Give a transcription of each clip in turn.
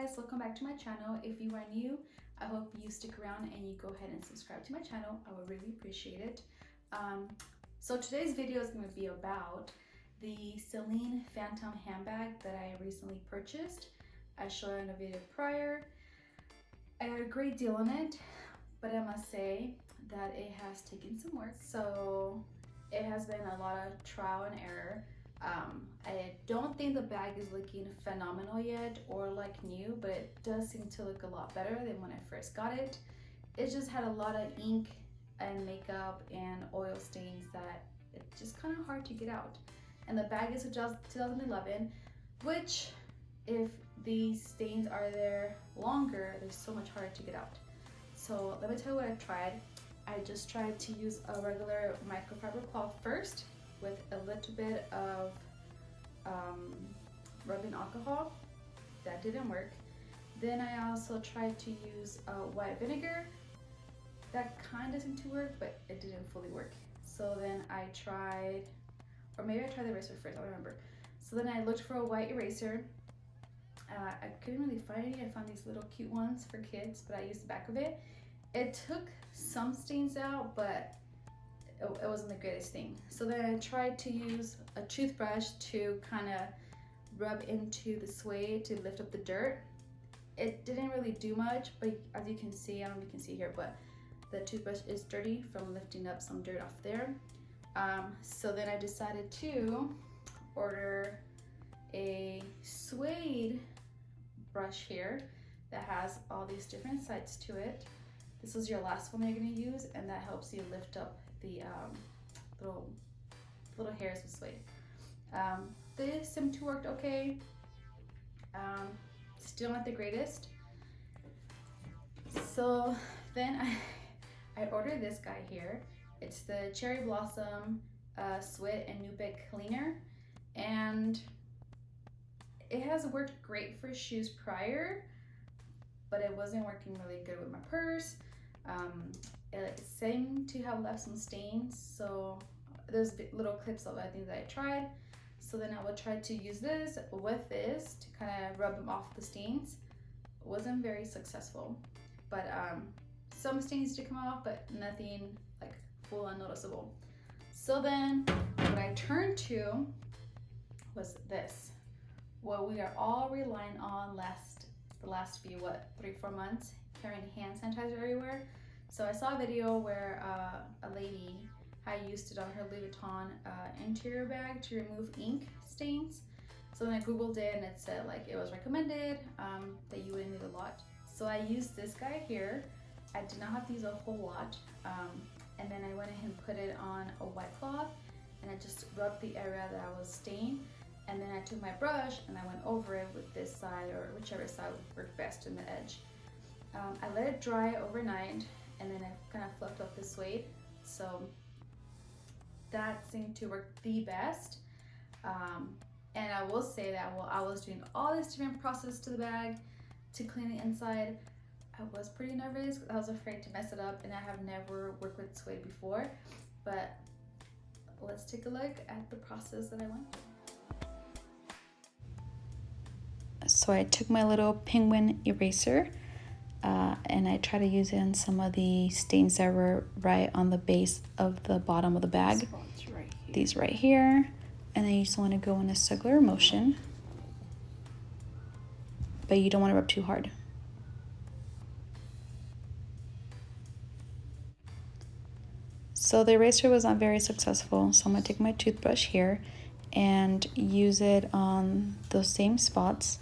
guys, welcome back to my channel. If you are new, I hope you stick around and you go ahead and subscribe to my channel. I would really appreciate it. So today's video is going to be about the Celine Phantom handbag that I recently purchased. I showed in a video prior. I got a great deal on it, but I must say that it has taken some work. So it has been a lot of trial and error. I don't think the bag is looking phenomenal yet or like new, but it does seem to look a lot better than when I first got it. It just had a lot of ink and makeup and oil stains that it's just kind of hard to get out. And the bag is a 2011, which if these stains are there longer, they're so much harder to get out. So let me tell you what I tried. I just tried to use a regular microfiber cloth first with a little bit of rubbing alcohol. That didn't work. Then I also tried to use white vinegar. That kind of seemed to work, but it didn't fully work. So then I tried, or maybe I tried the eraser first, I don't remember. So then I looked for a white eraser. I couldn't really find any. I found these little cute ones for kids, but I used the back of it. It took some stains out, but it wasn't the greatest thing. So then I tried to use a toothbrush to kind of rub into the suede to lift up the dirt. It didn't really do much, but as you can see, I don't know if you can see here, but the toothbrush is dirty from lifting up some dirt off there. So then I decided to order a suede brush here that has all these different sides to it. This is your last one you're going to use, and that helps you lift up the little hairs of suede. This seemed to work okay. Still not the greatest. So then I ordered this guy here. It's the Cherry Blossom Sweat and Nubic Cleaner, and it has worked great for shoes prior, but it wasn't working really good with my purse. It seemed to have left some stains, so there's little clips of other things that I tried. So then I would try to use this with this to kind of rub them off the stains. It wasn't very successful, but some stains did come off, but nothing like full unnoticeable. So then what I turned to was this, what we are all relying on the last few 3-4 months, carrying hand sanitizer everywhere. So I saw a video where a lady had used it on her Louis Vuitton interior bag to remove ink stains. So then I googled it and it said like it was recommended, that you wouldn't need a lot. So I used this guy here. I did not have to use a whole lot, and then I went ahead and put it on a white cloth and I just rubbed the area that I was stained. And then I took my brush and I went over it with this side, or whichever side would work best in the edge. I let it dry overnight, and then I kind of fluffed up the suede. So that seemed to work the best. And I will say that while I was doing all this different process to the bag to clean the inside, I was pretty nervous. I was afraid to mess it up, and I have never worked with suede before. But let's take a look at the process that I went through. So I took my little penguin eraser and I tried to use it on some of the stains that were right on the base of the bottom of the bag. These right here. And then you just want to go in a circular motion, but you don't want to rub too hard. So the eraser was not very successful, so I'm going to take my toothbrush here and use it on those same spots.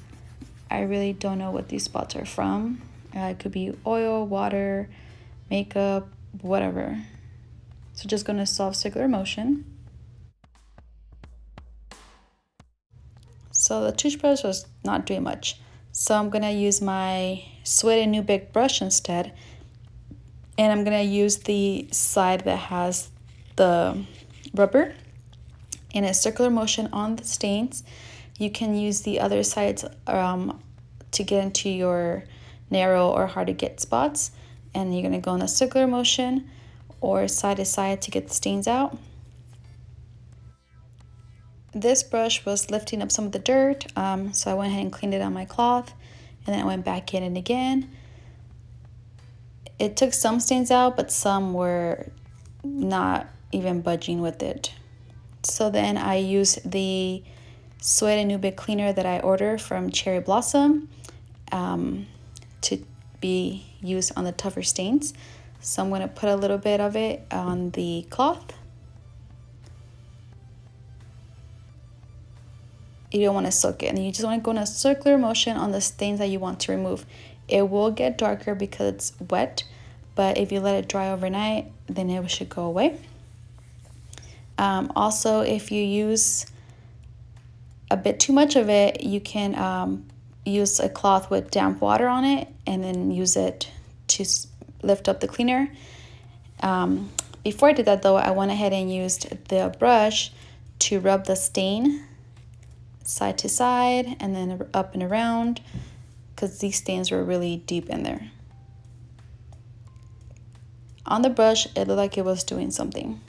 I really don't know what these spots are from. It could be oil, water, makeup, whatever. So just going to soft circular motion. So the toothbrush was not doing much. So I'm going to use my Sweat and Nubic brush instead. And I'm going to use the side that has the rubber in a circular motion on the stains. You can use the other sides to get into your narrow or hard to get spots, and you're going to go in a circular motion or side to side to get the stains out. This brush was lifting up some of the dirt, so I went ahead and cleaned it on my cloth, and then I went back in and again. It took some stains out, but some were not even budging with it. So then I used the Suede and Nubic cleaner that I ordered from Cherry Blossom to be used on the tougher stains. So I'm going to put a little bit of it on the cloth. You don't want to soak it, and you just want to go in a circular motion on the stains that you want to remove. It will get darker because it's wet, but if you let it dry overnight, then it should go away. Also, if you use a bit too much of it, you can use a cloth with damp water on it and then use it to lift up the cleaner. Before I did that though, I went ahead and used the brush to rub the stain side to side and then up and around, because these stains were really deep in there. On the brush, it looked like it was doing something.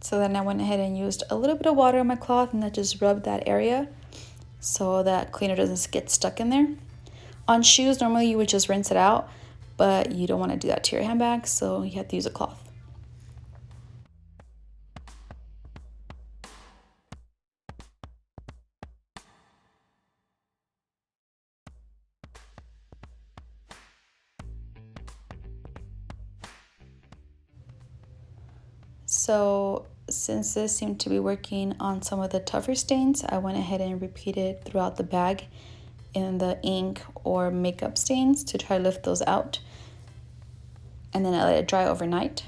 So then I went ahead and used a little bit of water on my cloth and I just rubbed that area so that cleaner doesn't get stuck in there. On shoes, normally you would just rinse it out, but you don't want to do that to your handbag, so you have to use a cloth. So since this seemed to be working on some of the tougher stains, I went ahead and repeated throughout the bag in the ink or makeup stains to try to lift those out. And then I let it dry overnight.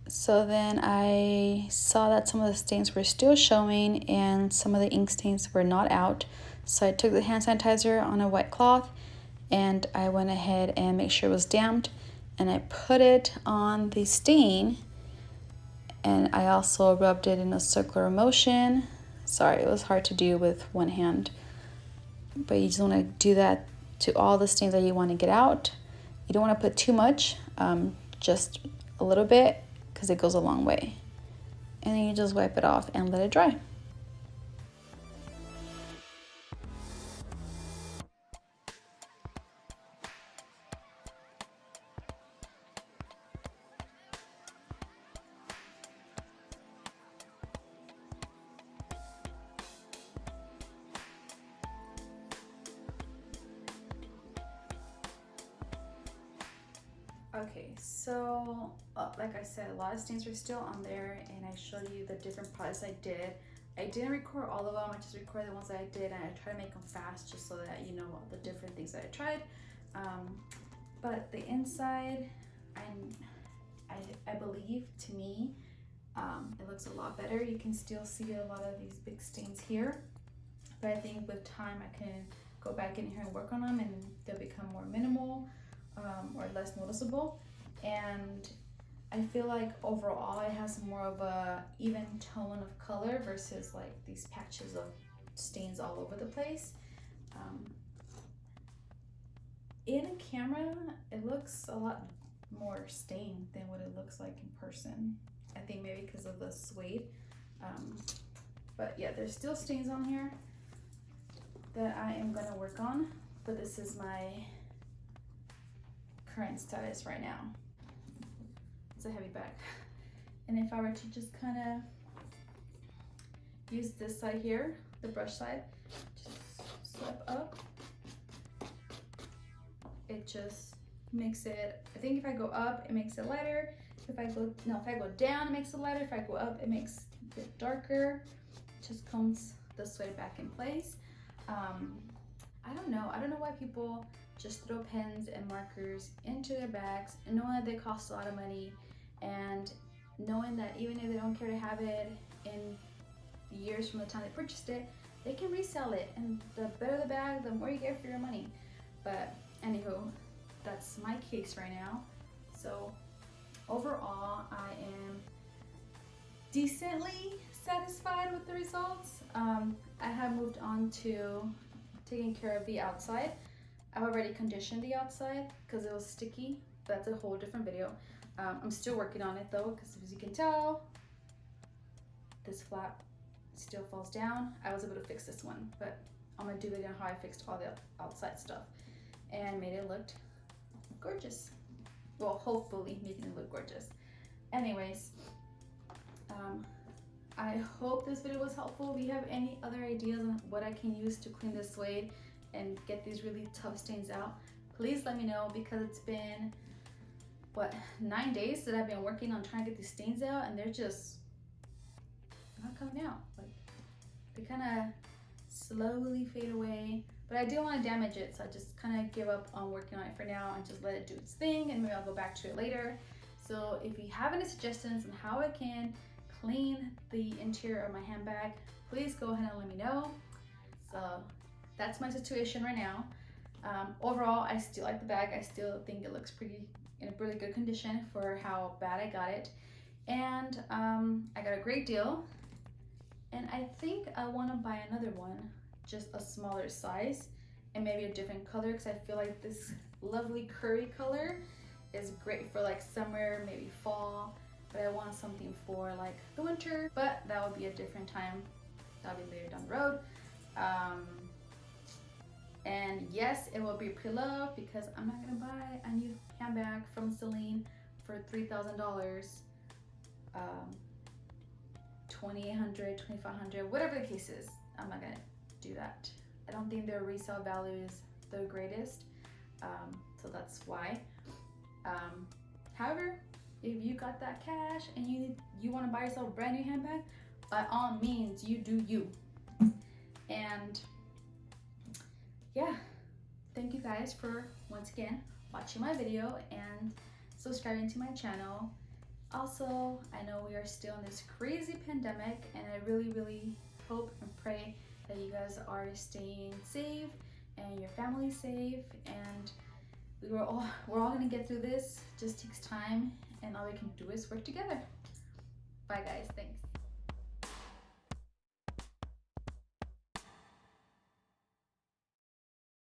So then I saw that some of the stains were still showing and some of the ink stains were not out. So I took the hand sanitizer on a wet cloth and I went ahead and made sure it was damped, and I put it on the stain, and I also rubbed it in a circular motion. Sorry, it was hard to do with one hand, but you just want to do that to all the stains that you want to get out. You don't want to put too much, just a little bit, because it goes a long way. And then you just wipe it off and let it dry. Okay, so like I said, a lot of stains were still on there, and I showed you the different products I did. I didn't record all of them, I just recorded the ones that I did, and I try to make them fast just so that you know all the different things that I tried. But the inside, I believe, to me, it looks a lot better. You can still see a lot of these big stains here, but I think with time I can go back in here and work on them, and they'll become more minimal. Or less noticeable, and I feel like overall it has more of a even tone of color versus like these patches of stains all over the place. In a camera it looks a lot more stained than what it looks like in person. I think maybe because of the suede, but yeah, there's still stains on here that I am gonna work on, but this is my current status right now. It's a heavy bag. And if I were to just kind of use this side here, the brush side, just swipe up, it just makes it, I think if I go up, it makes it lighter. If I go down, it makes it lighter. If I go up, it makes it darker. It just comes this way back in place. I don't know why people just throw pens and markers into their bags, and knowing that they cost a lot of money, and knowing that even if they don't care to have it in years from the time they purchased it, they can resell it, and the better the bag, the more you get for your money. But anywho, that's my case right now. So overall, I am decently satisfied with the results. I have moved on to taking care of the outside. I've already conditioned the outside because it was sticky. That's a whole different video. I'm still working on it though, because as you can tell, this flap still falls down. I was able to fix this one, but I'm gonna do it on how I fixed all the outside stuff and made it look gorgeous. Well, hopefully making it look gorgeous. Anyways, I hope this video was helpful. If you have any other ideas on what I can use to clean this suede and get these really tough stains out, please let me know, because it's been, what, 9 days that I've been working on trying to get these stains out, and they're just not coming out. Like, they kind of slowly fade away, but I didn't want to damage it, so I just kind of give up on working on it for now and just let it do its thing, and maybe I'll go back to it later. So if you have any suggestions on how I can clean the interior of my handbag, please go ahead and let me know. So that's my situation right now. Overall, I still like the bag. I still think it looks in a really good condition for how bad I got it. And I got a great deal. And I think I want to buy another one, just a smaller size and maybe a different color, because I feel like this lovely curry color is great for like summer, maybe fall, but I want something for like the winter, but that would be a different time. That'll be later down the road. And yes, it will be pre-loved, because I'm not gonna buy a new handbag from Celine for $3,000, $2,800, $2,500, whatever the case is. I'm not gonna do that. I don't think their resale value is the greatest, so that's why. However, if you got that cash and you want to buy yourself a brand new handbag, by all means, you do you. And yeah, thank you guys for once again watching my video and subscribing to my channel. Also, I know we are still in this crazy pandemic, and I really hope and pray that you guys are staying safe and your family safe, and we're all gonna get through this. It just takes time, and all we can do is work together. Bye guys, thanks.